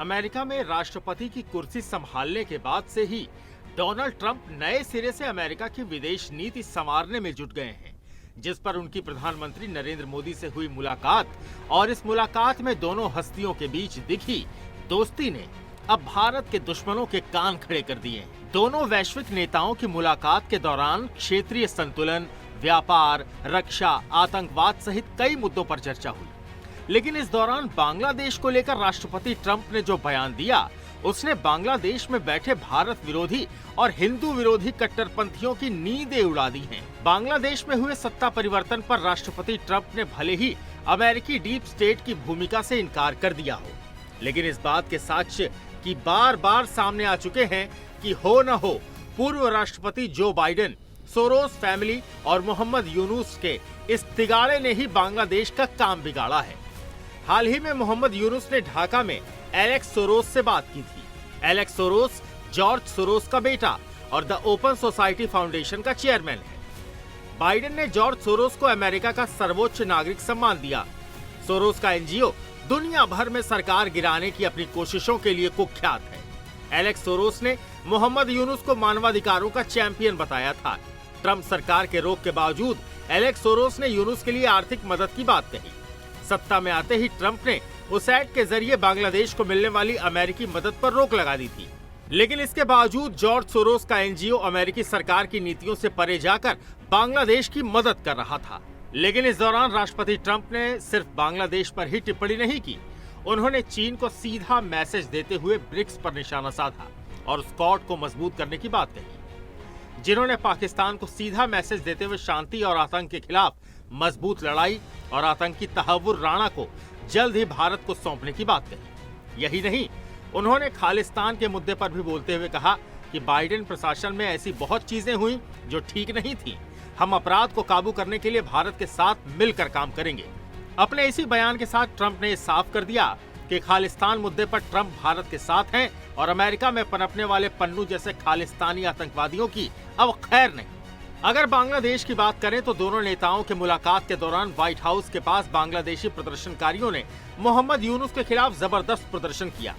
America में राष्ट्रपति की कुर्सी संभालने के बाद से ही डोनाल्ड ट्रंप नए सिरे से अमेरिका की विदेश नीति संवारने में जुट गए हैं, जिस पर उनकी प्रधानमंत्री नरेंद्र मोदी से हुई मुलाकात और इस मुलाकात में दोनों हस्तियों के बीच दिखी दोस्ती ने अब भारत के दुश्मनों के कान खड़े कर दिए हैं। दोनों वैश्विक नेताओं की मुलाकात के दौरान क्षेत्रीय संतुलन, व्यापार, रक्षा, आतंकवाद सहित कई मुद्दों पर चर्चा हुई। लेकिन इस दौरान बांग्लादेश को लेकर राष्ट्रपति ट्रंप ने जो बयान दिया, उसने बांग्लादेश में बैठे भारत विरोधी और हिंदू विरोधी कट्टरपंथियों की नींदें उड़ा दी हैं। बांग्लादेश में हुए सत्ता परिवर्तन पर राष्ट्रपति ट्रंप ने भले ही अमेरिकी डीप स्टेट की भूमिका से इनकार कर दिया हो, लेकिन इस बात के साक्ष्य की बार-बार सामने आ चुके हैं कि हो न हो पूर्व राष्ट्रपति जो बाइडेन, सोरोस फैमिली और मोहम्मद यूनुस के इस तिगाड़े ने ही बांग्लादेश का काम बिगाड़ा है। हाल ही में मोहम्मद यूनुस ने ढाका में एलेक्स सोरोस से बात की थी। एलेक्स सोरोस जॉर्ज सोरोस का बेटा और द ओपन सोसाइटी फाउंडेशन का चेयरमैन है। बाइडेन ने जॉर्ज सोरोस को अमेरिका का सर्वोच्च नागरिक सम्मान दिया। सोरोस का एनजीओ दुनिया भर में सरकार गिराने की अपनी कोशिशों के लिए कुख्यात है। एलेक्स सोरोस ने मोहम्मद यूनुस को मानवाधिकारों का चैंपियन बताया था। ट्रंप सरकार के रोक के बावजूद एलेक्स सोरोस ने यूनुस के लिए आर्थिक मदद की बात कही। सत्ता में आते ही ट्रंप ने ओसैड के जरिए बांग्लादेश को मिलने वाली अमेरिकी मदद पर रोक लगा दी थी। लेकिन इसके बावजूद जॉर्ज सोरोस का एनजीओ अमेरिकी सरकार की नीतियों से परे जाकर बांग्लादेश की मदद कर रहा था। लेकिन इस दौरान राष्ट्रपति ट्रंप ने सिर्फ बांग्लादेश पर ही टिप्पणी नहीं की, उन्होंने चीन को सीधा मैसेज देते हुए ब्रिक्स पर निशाना साधा और उस क्वाड को मजबूत करने की बात कही, जिन्होंने पाकिस्तान को सीधा मैसेज देते हुए शांति और आतंक के खिलाफ मजबूत लड़ाई और आतंकी तहव्वुर राणा को जल्द ही भारत को सौंपने की बात कही। यही नहीं, उन्होंने खालिस्तान के मुद्दे पर भी बोलते हुए कहा कि बाइडेन प्रशासन में ऐसी बहुत चीजें हुई जो ठीक नहीं थी। हम अपराध को काबू करने के लिए भारत के साथ मिलकर काम करेंगे। अपने इसी बयान के साथ ट्रंप ने साफ कर दिया कि खालिस्तान मुद्दे पर ट्रंप भारत के साथ हैं और अमेरिका में पनपने वाले पन्नू जैसे खालिस्तानी आतंकवादियों की अब खैर नहीं। अगर बांग्लादेश की बात करें तो दोनों नेताओं के मुलाकात के दौरान व्हाइट हाउस के पास बांग्लादेशी प्रदर्शनकारियों ने मोहम्मद यूनुस के खिलाफ जबरदस्त प्रदर्शन किया।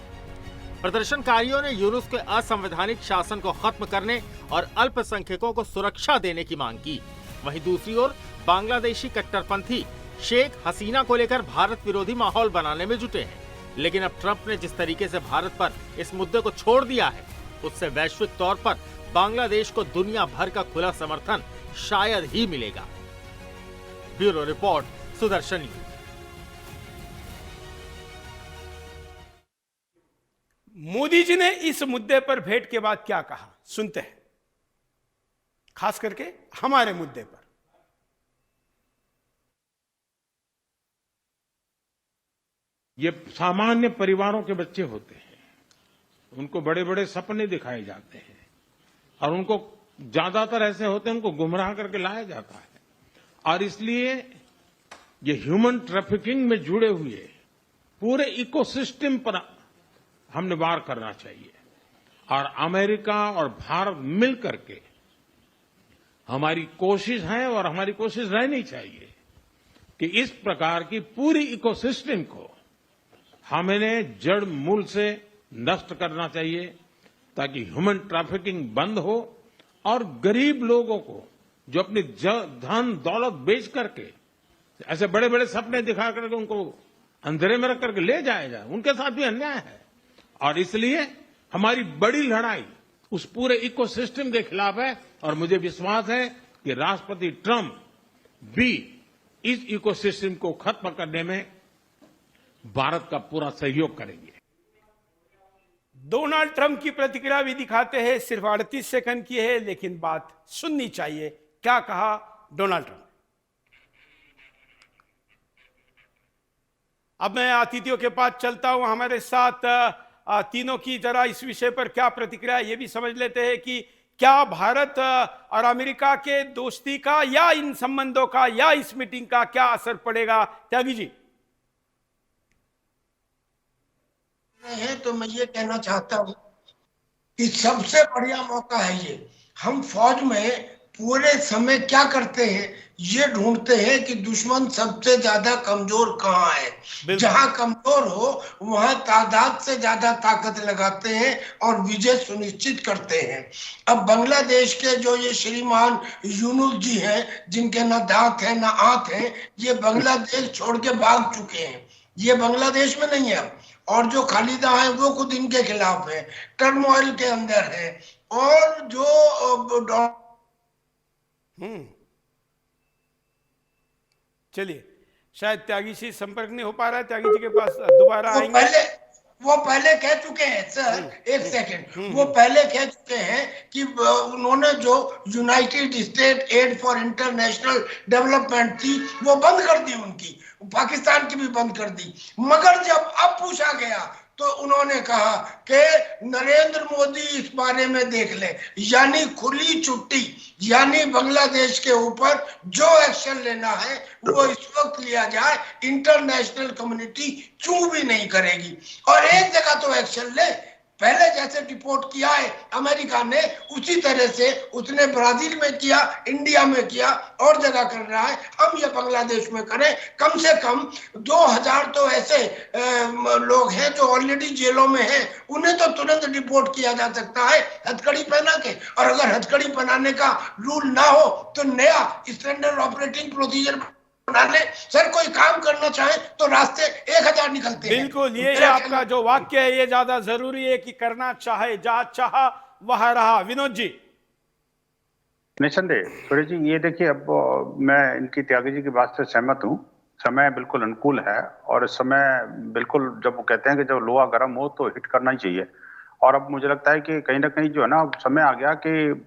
प्रदर्शनकारियों ने यूनुस के असंवैधानिक शासन को खत्म करने और अल्पसंख्यकों को सुरक्षा देने की मांग की। वहीं दूसरी ओर बांग्लादेशी कट्टरपंथी शेख हसीना को लेकर भारत विरोधी माहौल बनाने में जुटे हैं। लेकिन अब ट्रंप ने जिस तरीके से भारत पर इस मुद्दे को छोड़ दिया है, उससे वैश्विक तौर पर बांग्लादेश को दुनिया भर का खुला समर्थन शायद ही मिलेगा। Bureau report, Sudarshan news. Modi ji ने इस मुद्दे पर भेंट के बाद क्या कहा, सुनते हैं, खास करके हमारे मुद्दे पर। ये सामान्य परिवारों के बच्चे होते हैं, उनको बड़े बड़े सपने दिखाए जाते हैं और उनको ज्यादातर ऐसे होते हैं उनको गुमराह करके लाया जाता है। और इसलिए ये ह्यूमन ट्रैफिकिंग में जुड़े हुए पूरे इकोसिस्टम पर हमने वार करना चाहिए। और अमेरिका और भारत मिलकर के हमारी कोशिश है और हमारी कोशिश रहनी चाहिए कि इस प्रकार की पूरी इकोसिस्टम को हमें जड़ मूल से नष्ट करना चाहिए, ताकि ह्यूमन ट्रैफिकिंग बंद हो और गरीब लोगों को जो अपनी धन दौलत बेच करके ऐसे बड़े बड़े सपने दिखा करके उनको अंधेरे में रख करके ले जाया जाए, उनके साथ भी अन्याय है। और इसलिए हमारी बड़ी लड़ाई उस पूरे इकोसिस्टम के खिलाफ है और मुझे विश्वास है कि राष्ट्रपति ट्रंप भी इस इकोसिस्टम को खत्म करने में भारत का पूरा सहयोग करेंगे। डोनाल्ड ट्रंप की प्रतिक्रिया भी दिखाते हैं, सिर्फ 38 सेकंड की है, लेकिन बात सुननी चाहिए। क्या कहा डोनाल्ड ट्रंप? अब मैं अतिथियों के पास चलता हूं। हमारे साथ तीनों की जरा इस विषय पर क्या प्रतिक्रिया, ये भी समझ लेते हैं कि क्या भारत और अमेरिका के दोस्ती का या इन संबंधों का या इस मीटिंग का क्या असर पड़ेगा। त्यागी जी। है तो मैं ये कहना चाहता हूं कि सबसे बढ़िया मौका है ये। हम फौज में पूरे समय क्या करते हैं, ये ढूंढते हैं कि दुश्मन सबसे ज्यादा कमजोर कहाँ है। जहां कमजोर हो वहां तादाद से ज्यादा ताकत लगाते हैं और विजय सुनिश्चित करते हैं। अब बांग्लादेश के जो ये श्रीमान यूनुस जी हैं, जिनके ना दांत है ना आंत है, ये बांग्लादेश छोड़ के भाग चुके हैं, ये बांग्लादेश में नहीं है अब। और जो खालिदा है वो खुद इनके खिलाफ है, टर्मोइल के अंदर है। और जो चलिए, शायद त्यागी से संपर्क नहीं हो पा रहा है, त्यागी जी के पास दोबारा आएंगे। वो पहले कह चुके हैं सर, एक सेकंड, वो पहले कह चुके हैं कि उन्होंने जो United State aid for international development थी वो बंद कर दी, उनकी पाकिस्तान की भी बंद कर दी। मगर जब अब पूछा गया तो उन्होंने कहा कि नरेंद्र मोदी इस बारे में देख ले, यानी खुली छुट्टी, यानी बांग्लादेश के ऊपर जो एक्शन लेना है वो इस वक्त लिया जाए, इंटरनेशनल कम्युनिटी चूं भी नहीं करेगी। और एक जगह तो एक्शन ले, पहले जैसे डिपोर्ट किया है अमेरिका ने, उसी तरह से उसने ब्राजील में किया, इंडिया में किया, और जगह कर रहा है, हम ये बांग्लादेश में करें। कम से कम 2000 तो ऐसे लोग हैं जो ऑलरेडी जेलों में हैं, उन्हें तो तुरंत डिपोर्ट किया जा सकता है हथकड़ी पहना के। और अगर हथकड़ी पहनाने का रूल ना हो तो नया स्टैंडर्ड ऑपरेटिंग प्रोसीजर बना ले। सर, कोई काम करना चाहे तो रास्ते 1000 निकलते हैं। बिल्कुल, ये आपका जो वाक्य है ये ज्यादा जरूरी है कि करना चाहे, जहां चाहा वहां रहा। विनोद जी। निसंदेह सूर्य जी, ये देखिए, अब मैं इनकी त्यागी जी की बात से सहमत हूँ। समय बिल्कुल अनुकूल है और इस समय बिल्कुल, जब वो कहते हैं कि जब लोहा गर्म हो तो हिट करना ही चाहिए। और अब मुझे लगता है कि कहीं ना कहीं जो है ना, समय आ गया कि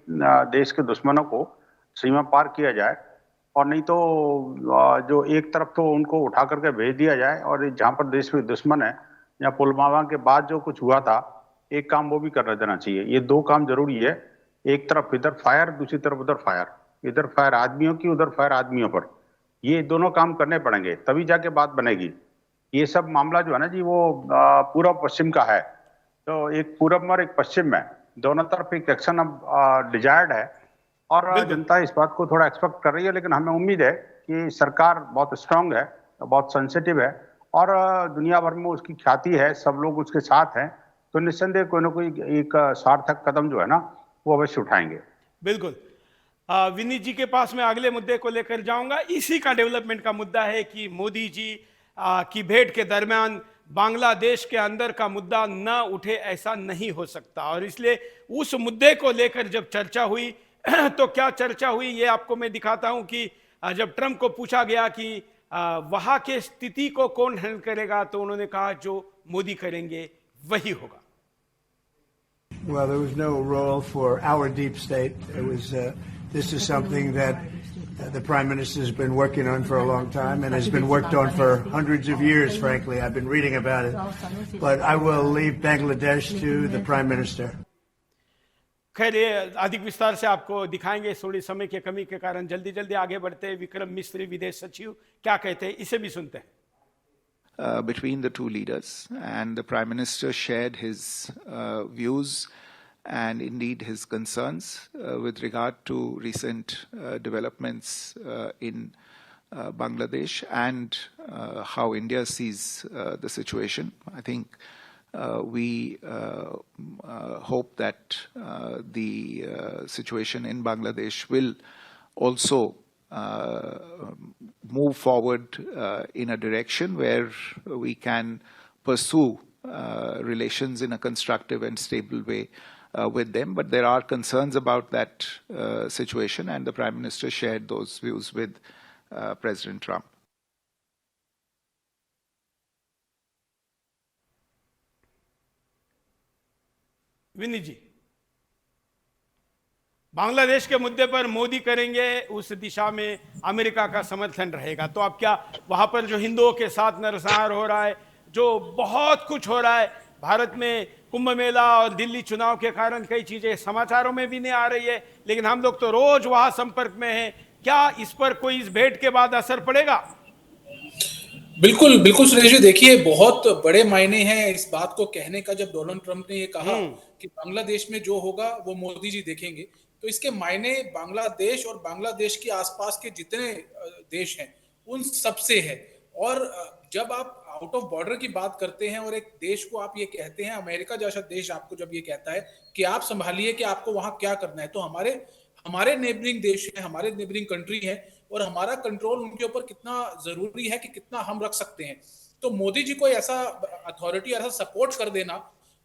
देश के दुश्मनों को सीमा पार किया जाए, और नहीं तो जो एक तरफ तो उनको उठा करके भेज दिया जाए, और जहां पर देश में दुश्मन है, या पुलवामा के बाद जो कुछ हुआ था, एक काम वो भी कर देना चाहिए। ये दो काम जरूरी है, एक तरफ इधर फायर, दूसरी तरफ उधर फायर। इधर फायर आदमियों की, उधर फायर आदमियों पर, ये दोनों काम करने पड़ेंगे, तभी जाके बात बनेगी। ये सब मामला जो है ना जी, वो पूर्व पश्चिम का है, तो एक पूरब और एक पश्चिम में, दोनों तरफ एक एक्शन अब डिजायर्ड है, और जनता इस बात को थोड़ा एक्सपेक्ट कर रही है। लेकिन हमें उम्मीद है कि सरकार बहुत स्ट्रांग है, बहुत सेंसिटिव है, और दुनिया भर में उसकी ख्याति है, सब लोग उसके साथ हैं, तो निस्संदेह कोई ना कोई एक सार्थक कदम जो है ना वो अवश्य उठाएंगे। बिल्कुल। विनीत जी के पास मैं अगले मुद्दे को लेकर जाऊंगा। इसी का डेवलपमेंट का मुद्दा है कि मोदी जी की भेंट के दरमियान बांग्लादेश के अंदर का मुद्दा न उठे, ऐसा नहीं हो सकता। और इसलिए उस मुद्दे को लेकर जब चर्चा हुई तो क्या चर्चा हुई ये आपको मैं दिखाता हूं कि जब ट्रंप को पूछा गया कि वहां के स्थिति को कौन हैंडल करेगा, तो उन्होंने कहा जो मोदी करेंगे वही होगा। Well, there was no role for our deep state. It was this is something that the Prime Minister has been working on for a long time and has been worked on for hundreds of years, frankly. I've been reading about it. But I will leave Bangladesh to the Prime Minister. खैर, ये अधिक विस्तार से आपको दिखाएंगे, थोड़ी समय की कमी के कारण जल्दी जल्दी आगे बढ़ते हैं। विक्रम मिस्री विदेश सचिव क्या कहते हैं, इसे भी सुनते हैं। Between the two leaders, and the Prime Minister shared his views and indeed his concerns with regard to recent developments in Bangladesh and how India sees the situation. I think we hope that the situation in Bangladesh will also move forward in a direction where we can pursue relations in a constructive and stable way with them. But there are concerns about that situation, and the Prime Minister shared those views with President Trump. विनी जी, बांग्लादेश के मुद्दे पर मोदी करेंगे, उस दिशा में America का समर्थन रहेगा, तो अब क्या वहां पर जो हिंदुओं के साथ नरसंहार हो रहा है, जो बहुत कुछ हो रहा है, भारत में कुंभ मेला और दिल्ली चुनाव के कारण कई चीजें समाचारों में भी नहीं आ रही है, लेकिन हम लोग तो रोज वहां संपर्क में हैं, क्या इस पर कोई इस भेंट के बाद असर पड़ेगा? बिल्कुल बिल्कुल सुरेश जी, देखिए बहुत बड़े मायने हैं इस बात को कहने का, जब डोनाल्ड ट्रंप ने ये कहा कि बांग्लादेश में जो होगा वो मोदी जी देखेंगे। तो इसके मायने बांग्लादेश और बांग्लादेश के आसपास के जितने देश हैं उन सबसे है। और जब आप आउट ऑफ बॉर्डर की बात करते हैं और एक देश को आप ये कहते हैं, अमेरिका जैसा देश आपको जब ये कहता है कि आप संभालिए कि आपको वहां क्या करना है, तो हमारे नेबरिंग देश है, हमारे नेबरिंग कंट्री है, और हमारा कंट्रोल उनके ऊपर कितना जरूरी है कि कितना हम रख सकते हैं। तो मोदी जी को ऐसा अथॉरिटी, ऐसा सपोर्ट कर देना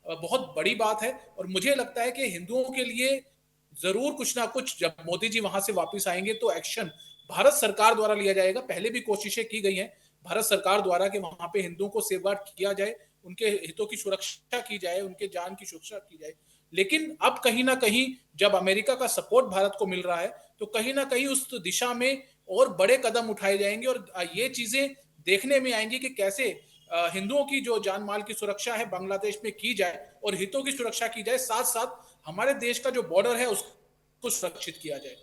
बहुत बड़ी बात है। और मुझे लगता है कि हिंदुओं के लिए जरूर कुछ ना कुछ, जब मोदी जी वहां से वापस आएंगे तो एक्शन भारत सरकार द्वारा लिया जाएगा। पहले भी कोशिशें की गई हैं भारत सरकार द्वारा कि वहां पे हिंदुओं को सेफगार्ड किया जाए, उनके हितों की सुरक्षा की जाए, उनके जान की सुरक्षा की जाए। लेकिन अब कहीं ना कहीं जब अमेरिका का सपोर्ट भारत को मिल रहा है तो कहीं ना कहीं उस दिशा में और बड़े कदम उठाए जाएंगे और ये चीजें देखने में आएंगी कि कैसे हिंदुओं की जो जान माल की सुरक्षा है बांग्लादेश में की जाए और हितों की सुरक्षा की जाए, साथ साथ हमारे देश का जो बॉर्डर है उसको सुरक्षित किया जाए।